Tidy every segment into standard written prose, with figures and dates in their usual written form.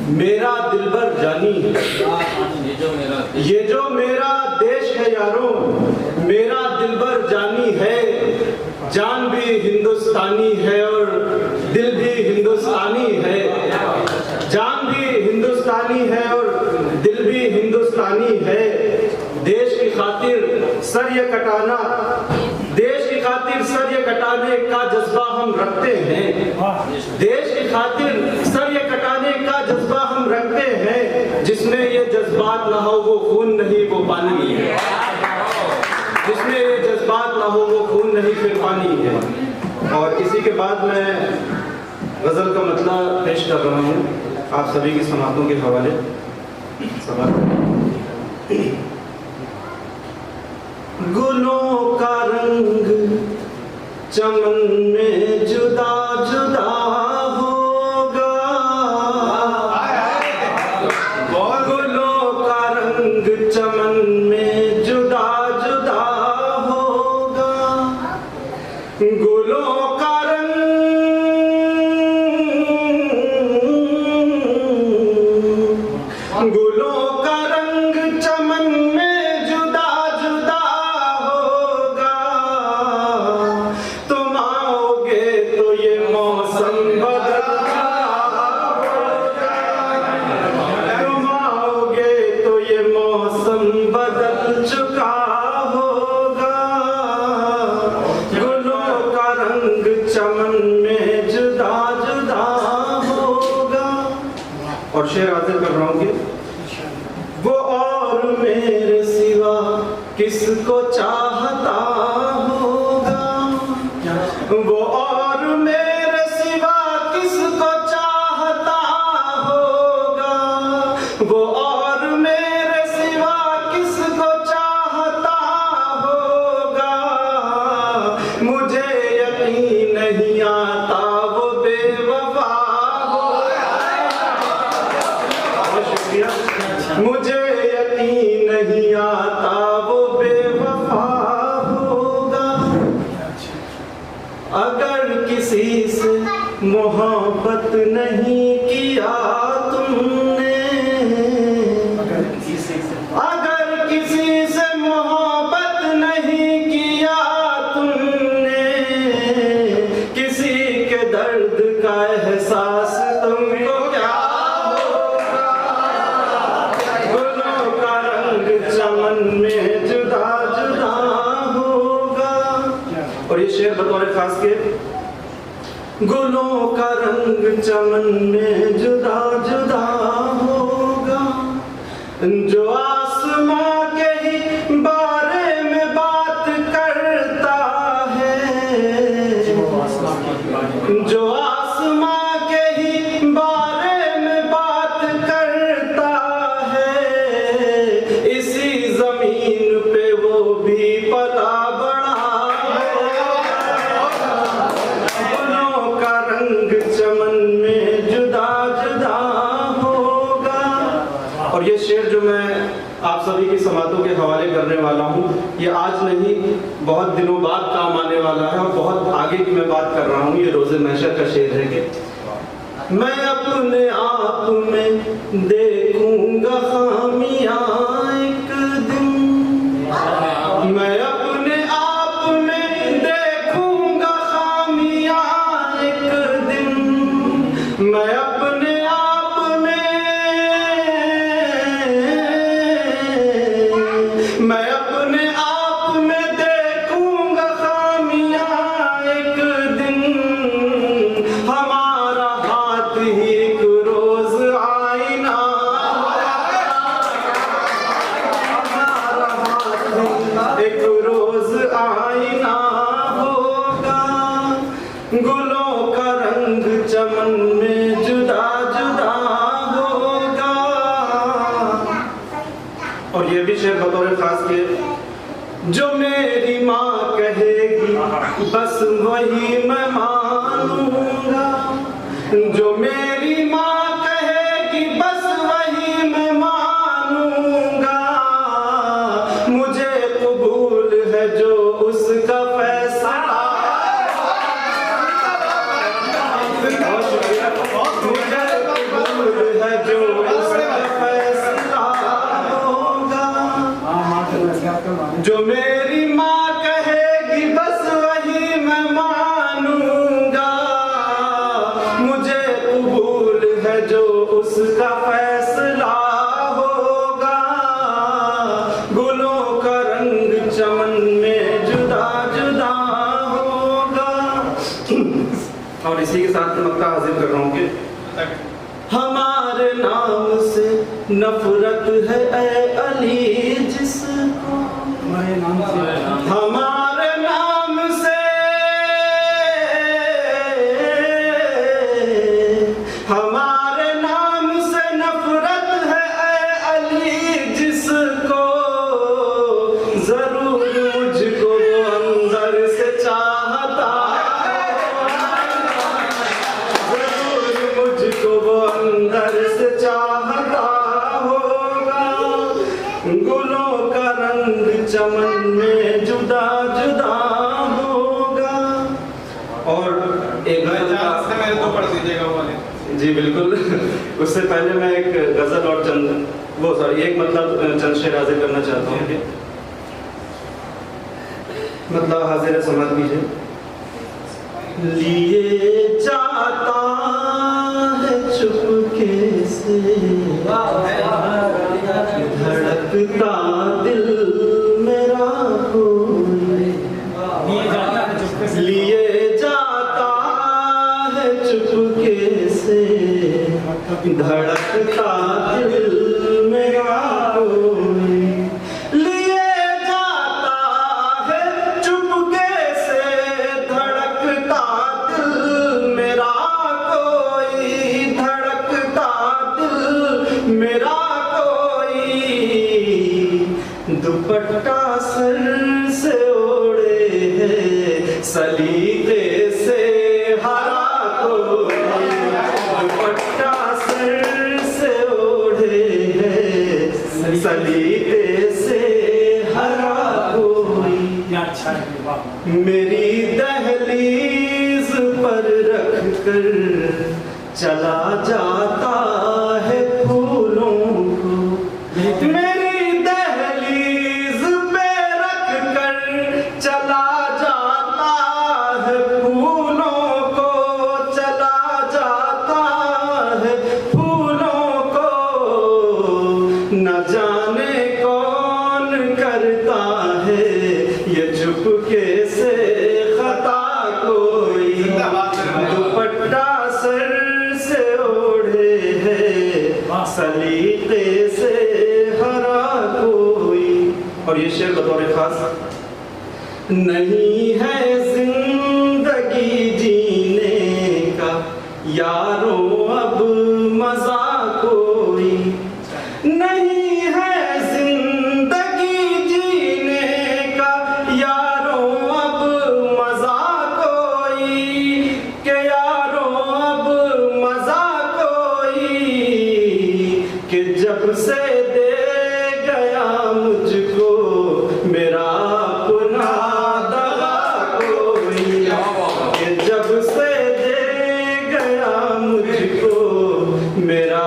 मेरा दिलबर जानी है, ये जो मेरा देश है यारों, मेरा दिलबर जानी है। जान भी हिंदुस्तानी है और दिल भी हिंदुस्तानी है। जान भी हिंदुस्तानी है और दिल भी हिंदुस्तानी है। देश की खातिर सर ये कटाना, देश की खातिर सर ये कटाने का जज्बा हम रखते हैं। देश की खातिर सर ये कटाने का जज्बा हम रखते हैं। जिसमें ये जज्बात ना हो वो खून नहीं वो पानी है। जिसमें ये जज्बात ना हो वो खून नहीं फिर पानी है। और इसी के बाद मैं गजल का मतलब पेश कर रहा हूँ आप सभी की समातों के हवाले। गुलों का रंग चमन में जुदा जुदा होगा, गुलों का रंग चमन में जुदा जुदा होगा। गुलों का रंग चमन में जुदा जुदा होगा। तुम आओगे तो ये मौसम बदल होगा। तुम आओगे तो ये मौसम बदल चुका होगा। गुलों का रंग चमन में जुदा जुदा होगा। और शेर हाजिर कर रहा हूँ कि वो और मेरे सिवा किसको चाहता होगा। वो और मेरे सिवा किसको चाहता होगा। वो और मेरे सिवा किसको चाहता होगा। मुझे यकीन नहीं आता वो बेवफा होगा। मुझे यकीन नहीं आता वो बेवफा होगा। अगर किसी से मोहब्बत नहीं किया तुमने, अगर किसी से मोहब्बत नहीं किया तुमने, किसी के दर्द का एहसास तुमको क्या चमन में जुदा जुदा होगा। और ये शेर बतौर खास के, गुलों का रंग चमन में जुदा जुदा होगा। जो आसमां के ही बारे में बात करता है, जो आसमां के ही बारे में बात करता है, इसी जमीन पे वो भी पला बड़ा है। गुलों का रंग चमन में जुदा जुदा होगा। और ये शेर जो मैं आप सभी की समातों के हवाले करने वाला हूँ, ये आज नहीं बहुत दिनों बाद काम आने वाला है और बहुत आगे की मैं बात कर रहा हूँ। ये रोज़े महशर का शेर है कि मैं अपने आप में देखूंगा खामियां एक दिन। मैं अपने आप में देखूंगा खामियां एक दिन। मैं अपने आप में, मैं अपने आप में देखूंगा खामियां एक दिन। हमारा हाथ ही एक रोज आईना, हमारा हाथ एक रोज आईना होगा। गुलों का रंग चमन में जुदा जुदा होगा। और ये भी शेर बतौर खास के, जो मेरी माँ कहेगी बस वही मैं मानूंगा। जो मेरी माँ कहेगी बस वही मैं मानूंगा। मुझे कबूल है जो उसका फैसला, मुझे कबूल है जो जो मेरी माँ कहेगी बस वही मैं मानूंगा, मुझे कबूल है जो उसका फैसला होगा, गुलों का रंग चमन में जुदा जुदा होगा। और इसी के साथ मक्का हाजिर कर रहा हूँ कि हमारे नाम से नफरत है ऐ अली जिसको, हमारे नाम से हमारे नाम से नफरत है ऐ अली जिसको, जरूर मुझको वो अंदर से चाहता, जरूर मुझको वो अंदर से चाहता होगा, गुलों का रंग चमन में जुदा जुदा होगा। और एक से मेरे तो पढ़ दीजिएगा वाले। जी बिल्कुल। उससे पहले मैं एक गजल और एक मतलब चंद शेर हाजिर करना चाहता हूँ कि मतलब हाजिर समाज कीजिए। लिए जाता है चुपके से धड़कता दिल मेरा कोई, लिए जाता है चुपके से धड़कता दिल मेरा कोई, लिए जाता है चुपके से धड़कता दिल मेरा कोई, धड़कता दिल मेरा कोई, दुपट्टा सर से ओढ़े है सलीके से हरा कोई, दुपट्टा सर से ओढ़े है सलीके से हरा कोई, मेरी दहलीज पर रख कर चला जाता है फूलों को, मेरी दहलीज पे रख कर चला जाता है फूलों को, चला जाता है फूलों को, न जाने कौन करता है ये चुपके से खता कोई, दुपट्टा सर से ओढ़े है सलीके से हरा कोई। और ये शेर बतौर खास, नहीं है जिंदगी जीने का यारों अब मजा कोई, नहीं है जिंदगी जीने का यारों अब मजा कोई, के यारों अब मजा कोई, कि जब से दे गया मुझको मेरा अपना दगा कोई, कि जब से दे गया मुझको मेरा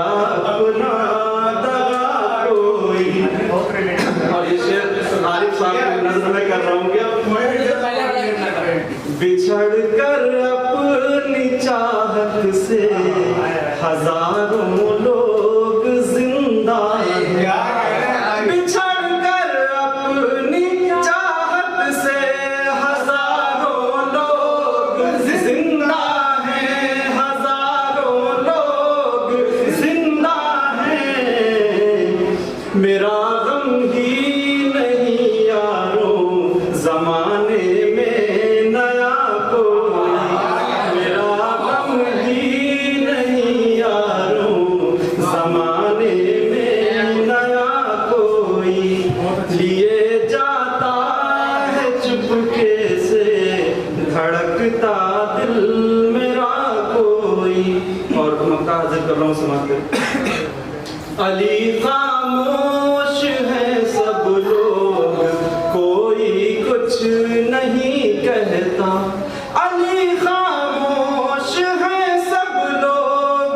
अपना दगा कोई। और ये शेर आरिफ साहब की नज़र में कर रहा हूँ कि बिछड़ कर अपनी चाहत से हजारों लोग जिंदा हैं, बिछड़ कर अपनी चाहत से हजारों लोग जिंदा हैं, हजारों लोग जिंदा हैं, मेरा गम ही नहीं यारों जमाने में नया कोई, मेरा गम ही नहीं यारों जमाने में नया कोई, लिए जाता है चुपके से धड़कता दिल मेरा कोई। और मक्का हाजिर कर रहा हूँ समाज में। अली खामोश है सब लोग कोई कुछ नहीं कहता, अली खामोश है सब लोग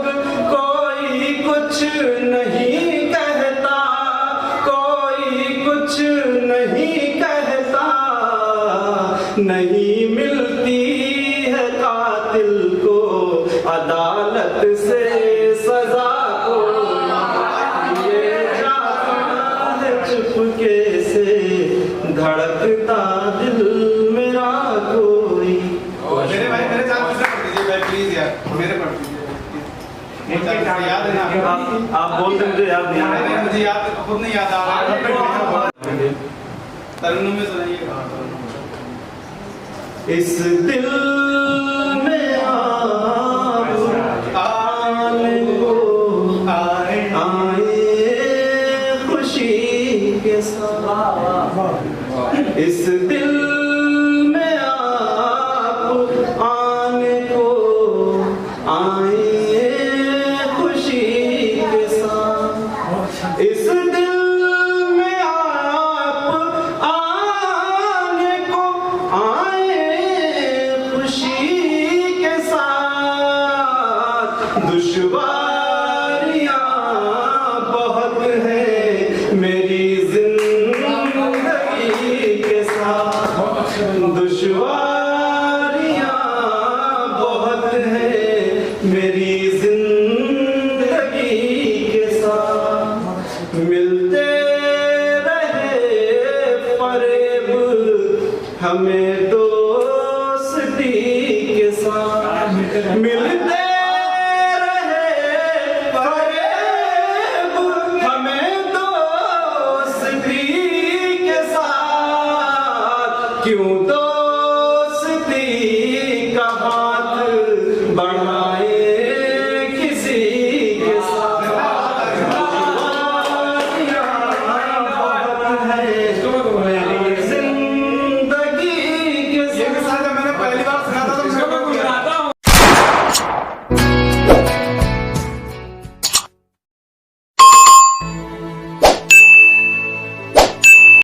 कोई कुछ नहीं कहता, कोई कुछ नहीं नहीं मिलती है कातिल को अदालत से सजा को, ये जाता है चुपके से धड़कता दिल मेरा कोई। मेरे भाई मेरे साथ मुझसे पढ़ दीजिए भाई प्लीज यार, मेरे पढ़ दीजिए। याद है ना आप बोल दें मुझे याद नहीं आ रहा। मुझे याद खुद नहीं याद आ रहा। तरन्नुम में सुनाइए। इस दिल में आने को आए खुशी के साथ, इस दिल में आप आने को आए खुशी के साथ, इस दिल में आप आने को आए खुशी के साथ। दुश्वारियां बहुत हैं मेरी जिंदगी के साथ, दुश्वारियां बहुत हैं मेरी जिंदगी के साथ। मिलते रहे फरेब हमें दोस्ती के साथ, मिलते रहे फरेब हमें दोस्ती के साथ। क्यों दोस्ती का हाथ बढ़ाए किसी के साथ। दुश्वारियां बहुत हैं